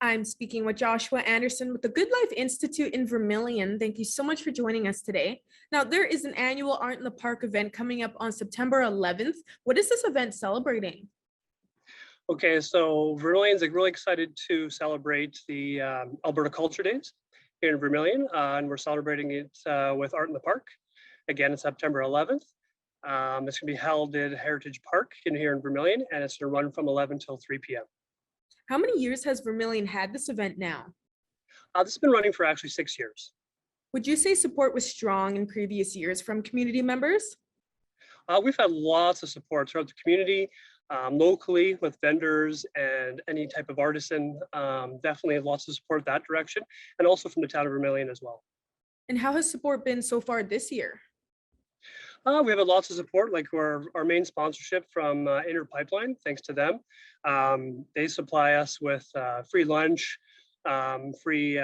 I'm speaking with Joshua Anderson with the Good Life Institute in Vermilion. Thank you so much for joining us today. Now, there is an annual Art in the Park event coming up on September 11th. What is this event celebrating? Okay, so Vermilion's really excited to celebrate the Alberta Culture Days here in Vermilion, and we're celebrating it with Art in the Park. Again, it's September 11th. It's going to be held in Heritage Park here in Vermilion, and it's going to run from 11 till 3 p.m. How many years has Vermilion had this event now? This has been running for actually 6 years. Would you say support was strong in previous years from community members? We've had lots of support throughout the community, locally with vendors and any type of artisan. Definitely lots of support that direction, and also from the town of Vermilion as well. And how has support been so far this year? We have lots of support, like our main sponsorship from Inner Pipeline, thanks to them. They supply us with free lunch, free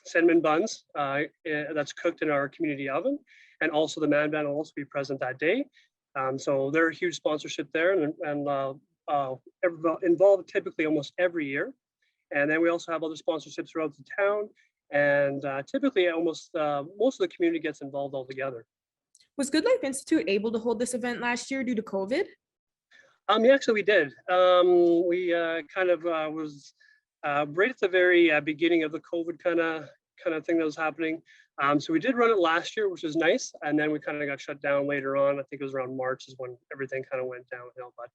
cinnamon buns that's cooked in our community oven, and also the man band will also be present that day. So they're a huge sponsorship there, and involved typically almost every year. And then we also have other sponsorships throughout the town, and typically almost most of the community gets involved altogether. Was Good Life Institute able to hold this event last year due to COVID? Yeah, actually we did. We was right at the very beginning of the COVID kind of thing that was happening. So we did run it last year, which was nice, and then we kind of got shut down later on. I think it was around March is when everything kind of went downhill. But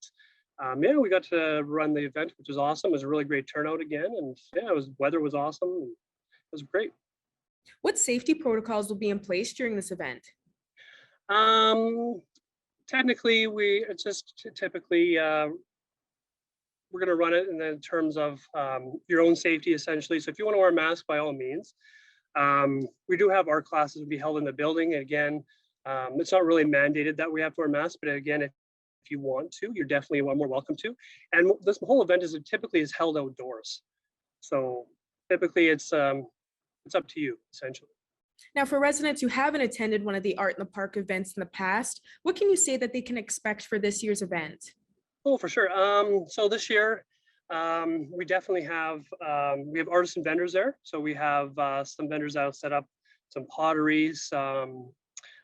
yeah, we got to run the event, which was awesome. It was a really great turnout again, and yeah, weather was awesome. And it was great. What safety protocols will be in place during this event? Technically, we're going to run it in terms of your own safety, essentially. So if you want to wear a mask, by all means. We do have art classes to be held in the building. And again, it's not really mandated that we have to wear masks, but again, if you want to, you're definitely more welcome to. And this whole event typically is held outdoors. So typically it's up to you, essentially. Now, for residents who haven't attended one of the Art in the Park events in the past, what can you say that they can expect for this year's event? Oh, for sure. So this year, we definitely have artisan vendors there. So we have some vendors that have set up some pottery, some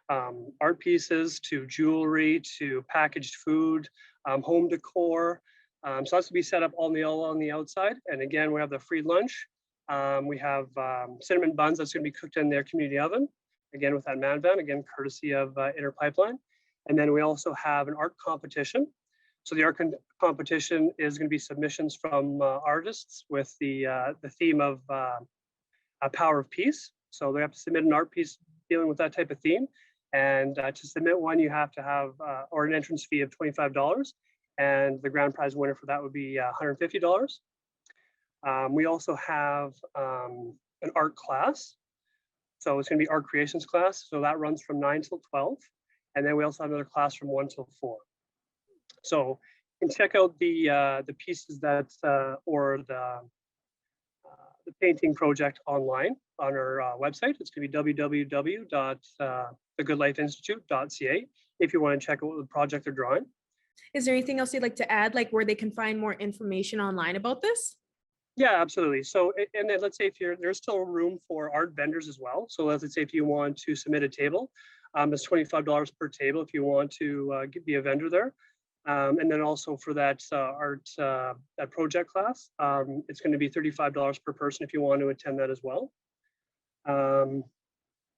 art pieces, to jewelry, to packaged food, home decor. So that's to be set up all on the outside. And again, we have the free lunch. We have cinnamon buns that's going to be cooked in their community oven, again with that man van, again courtesy of Inner Pipeline. And then we also have an art competition. So the art competition is going to be submissions from artists with the theme of a power of peace. So they have to submit an art piece dealing with that type of theme. And to submit one, you have to have or an entrance fee of $25, and the grand prize winner for that would be $150. We also have an art class. So it's going to be art creations class. So that runs from 9 till 12. And then we also have another class from 1 till 4. So you can check out the pieces or the painting project online on our website. It's going to be www.thegoodlifeinstitute.ca if you want to check out what the project they're drawing. Is there anything else you'd like to add, like where they can find more information online about this? Yeah, absolutely. So, and then let's say there's still room for art vendors as well. So let's say if you want to submit a table, it's $25 per table if you want to be a vendor there. And then also for that that project class, it's going to be $35 per person if you want to attend that as well. Yeah,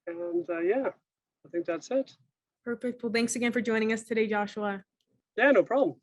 I think that's it. Perfect. Well, thanks again for joining us today, Joshua. Yeah, no problem.